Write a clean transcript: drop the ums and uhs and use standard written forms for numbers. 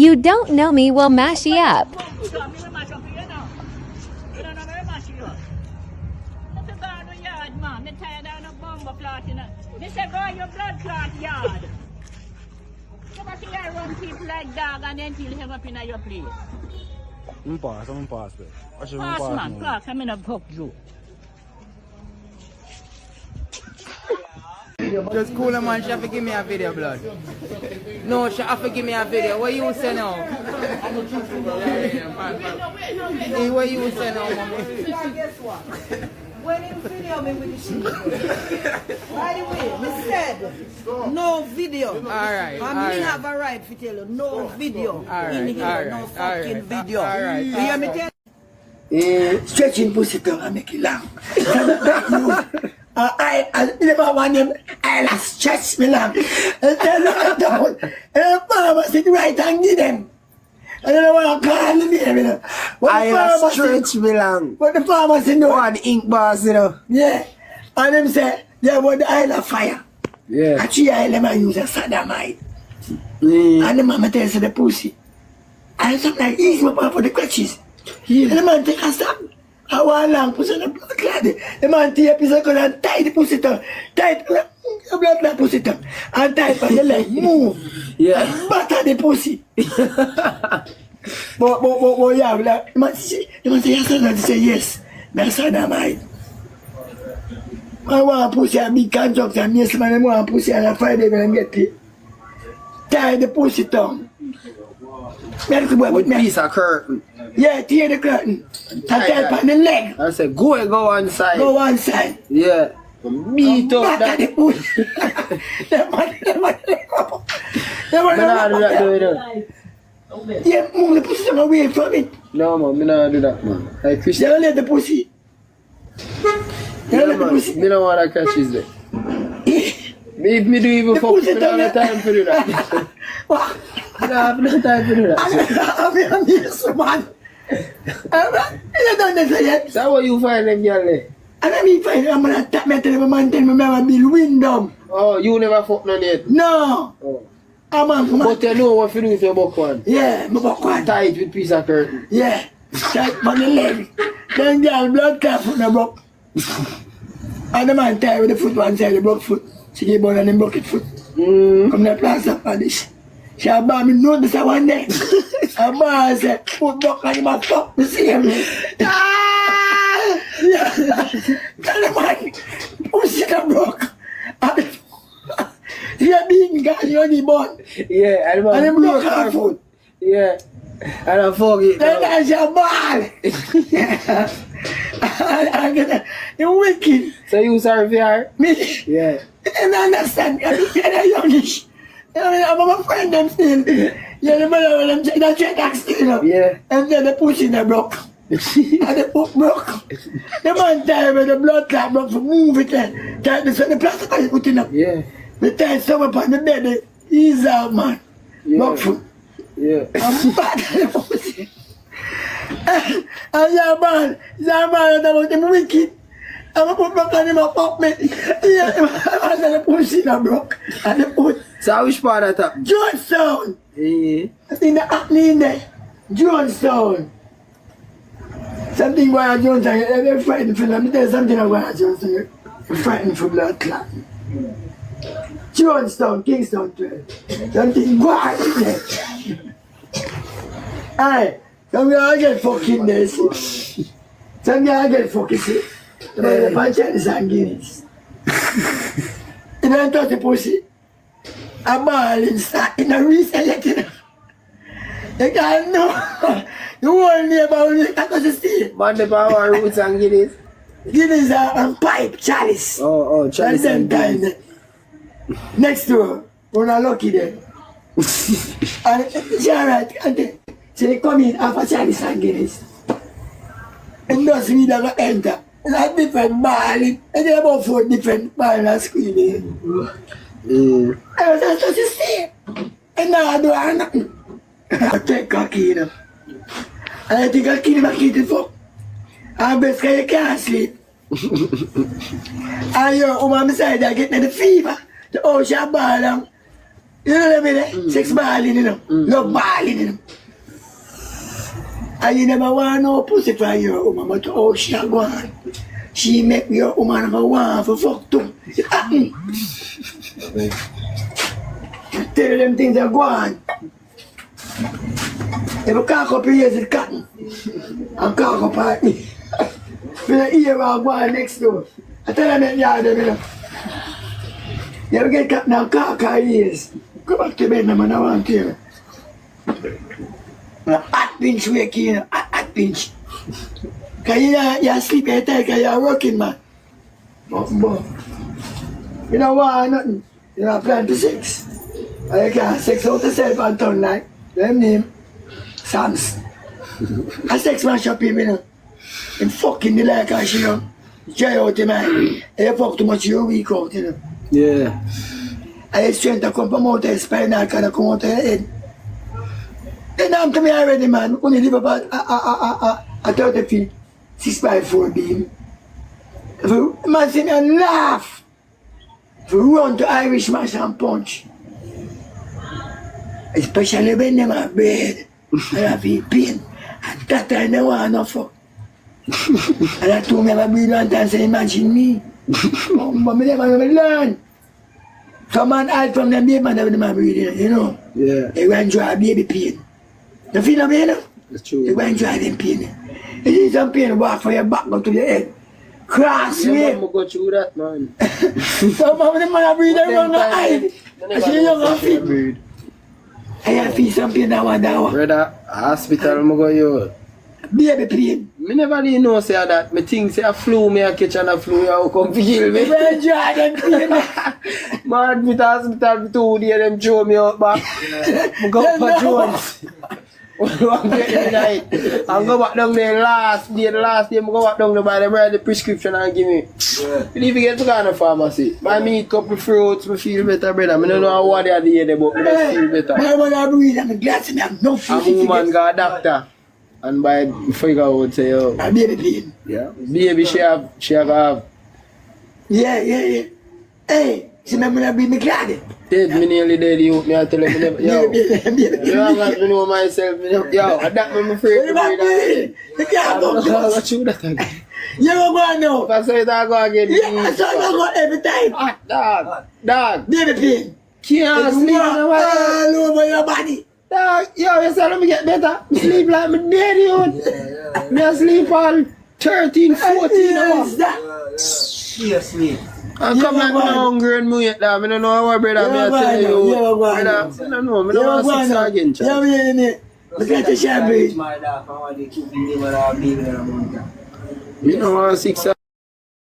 You don't know me will mash you up. They said, boy, your blood clot yard. Never see I run people like dog and then till him up in your place. Pass, I'm pass, bro. Pass, man, pass, I'm in a book you. Just cool man, she have to give me a video, blood. No, she have to give me a video. What you say now? Hey, what you say now, mommy? Guess what? When you video me with the shit. By the way, me said no video. Alright, I mean have a right to tell you no video. In here, no fucking video. Alright. You hear me tell? Stretching pussy tongue and make it long. I never want them. I'll stretch me long. And then I down. And the farmer sit right and give them. I don't know what I'm calling them, you know. I stretch me long. What the farmer say no. One ink bars, you know. Yeah. And them say, they want the isle of fire. Yeah. And she isle them and use a sodomite. And the mama tells her the pussy. And sometimes ease my papa for the crutches. And the man take a stab. I want long pussy on the blood clot. The man take a piece of gun and tie the pussy down. Tie the blood clot pussy down. And tie it on the leg. Move. Yeah. And batter the pussy. but yeah, like, the man say yes, and say yes. That's sodomite. I want pussy a big contract and yes man, I want pussy on a Friday when I get paid. Tie the pussy down. With piece of curtain. Yeah, tear the curtain. And tie it on the leg. I said, go one side. Go one side. Yeah. Beat up Batter that. the pussy. Yeah, move the pussy away from it. No, man, me not do that, man. Like Christian. Don't let the pussy. Yeah, Don't let the man. pussy. Me don't want to catch his there. Me, if me do even The fuck, pussy me don't have don't time to do that. What? Me don't have no time to do that. I'm yes, man. You don't know yet. So what you find them girl there? And I mean, fine, I'm gonna tap me to the man, tell me I'm build window. Oh, you never fuck none yet? No. Oh. I'm on come on. But you know what to do with your buck one? Yeah, my buck one. Tie it with piece of curtain. Yeah. Tight on the leg. Then girl blood clot from the buck. And the man tie with the foot one side, the buck foot. She gave on the bucket foot. Come the plaster for this. She a bar me notice I one day. A bar said, put buck on him a fuck the same. Yeah. Tell the man, pussy the broke. You are being got you on the bone. Yeah, and And him broke her foot. Yeah. And I forget. Then I say ball. I get it. You wicked. So you sorry for her? Me. Yeah. And I understand. I'm youngish. I'm my friend them still. Yeah, the man when them check that check still. Yeah. And then the pussy in the broke. And the foot broke. The man tie with the blood clot broke for move it then. Tie this when the plastic is putting up. Yeah. The tie some upon the bed. Ease out man. Yeah. Broke foot. Yeah. I'm bad at the pussy. And yeah man about him wicked. I'm gonna put back on him and fuck me. Yeah, and then the pussy that broke. And the put So which part of that? Jonestown. Yeah. I think the acne in there. Jonestown. Something where Jonestown, they're fighting for them. There's something where Jonestown, they're fighting for blood clot. Jonestown, Kingston 12. Something why in there. Aye, some guy get fucking this. Some guy get fucking sick. The bunch of Guinness. You don't touch the pussy. A ball inside in a reselect. You can't know. You won't know about it. I got to see. Man, the power roots and Guinness. Guinness and pipe, chalice. Oh, Charlie That's them and time. Next door, we're not lucky there. And it's alright. So they come in after chalice and Guinness. And those we never enter. Like different ball. And they about 4 different ball and screaming. I was just to see. And now I do nothing. I take cocky, you know. And I think I'll kill my kid to fuck. And best you can't sleep. And your woman beside I get the fever. The ocean ball You know what I mean? Sex balling, you know. Love balling, you know. And you never want no pussy for your woman, but oh, she a go on. She make your woman have a want for fuck too. It happen. You tell them things that go on. If you cock up your ears, it's cotton. And cock up at me. When I hear I go on next door, I tell them that yard, you know. You ever get cotton and cock her ears? Go back to bed, man, I want to hear. Hot pinch wake you know, hot pinch. Because you're sleeping at night because you're working, man. But, you don't want nothing. You don't plan to sex. And you can't sex out yourself and turn like them name Sams. A sex man shop him, you know. And fucking the like and she know. Try out him, man. And you fuck too much, you're weak out, you know. Yeah. And your strength to come from out of your spinal cord come out of your head. They know to me already, man. Only live about a 30 feet, 6x4 beam. If you man see me and laugh, if you run to Irish mash and punch, especially when them are bed, and I feel pain, and that time they want no fuck. And I told me I breathe one time, say imagine me. But me never learn. Some man hide from them baby man that them are breathing, you know. Yeah. They go and enjoy baby pain. You feel me, you know? That's true. You go and enjoy them pain. You see some pain walk from your back go to your head. Cross Yeah, way. man, go through that, man. Some of them man are breathing around the hide. I see you go feet. Breathe. I feel some pain that one. Brother, hospital, I'm go you. Baby pain. Me never really know say that. Me think say a flu, me a catch and a flu, you come to kill me. You go enjoy them pain. Man, me to hospital for 2 days, them throw me out back. I go up for Jones. I'm getting night. I go back down there the last day, I go back down there by the write the prescription and give me. You need to get to kind of pharmacy. Buy me a couple fruits, I feel better, brother. I don't know what they are doing, but I just feel better. My mother breathe and I'm glad to me have no food. A woman got a doctor. And by figure out say, yo, A baby pain. yeah, baby she have. Yeah. Hey, see my mother breathe me glad. Dead, me nearly dead, you, me I tell him, never, yo. Baby. You don't got to know myself, me, yo, I that me afraid to breathe again. You can't go close. What you that again? You don't go now. If I say it, I go again. Yeah, I saw you go every time. Ah, dog, Baby pain. can't It's sleep walk in the way. all over your body. Dog, yo, you say let me get better. Sleep like me dead, you. Me a sleep all 13, 14 Yes, hours. that. Seriously. I come like me hungry and me eat that. I don't know what brother, me I tell you. Brother, I don't know, I don't want to six again, Yeah, child. yeah. Look at the champagne. My dad, I want to keep me with our baby in a month. You don't want to six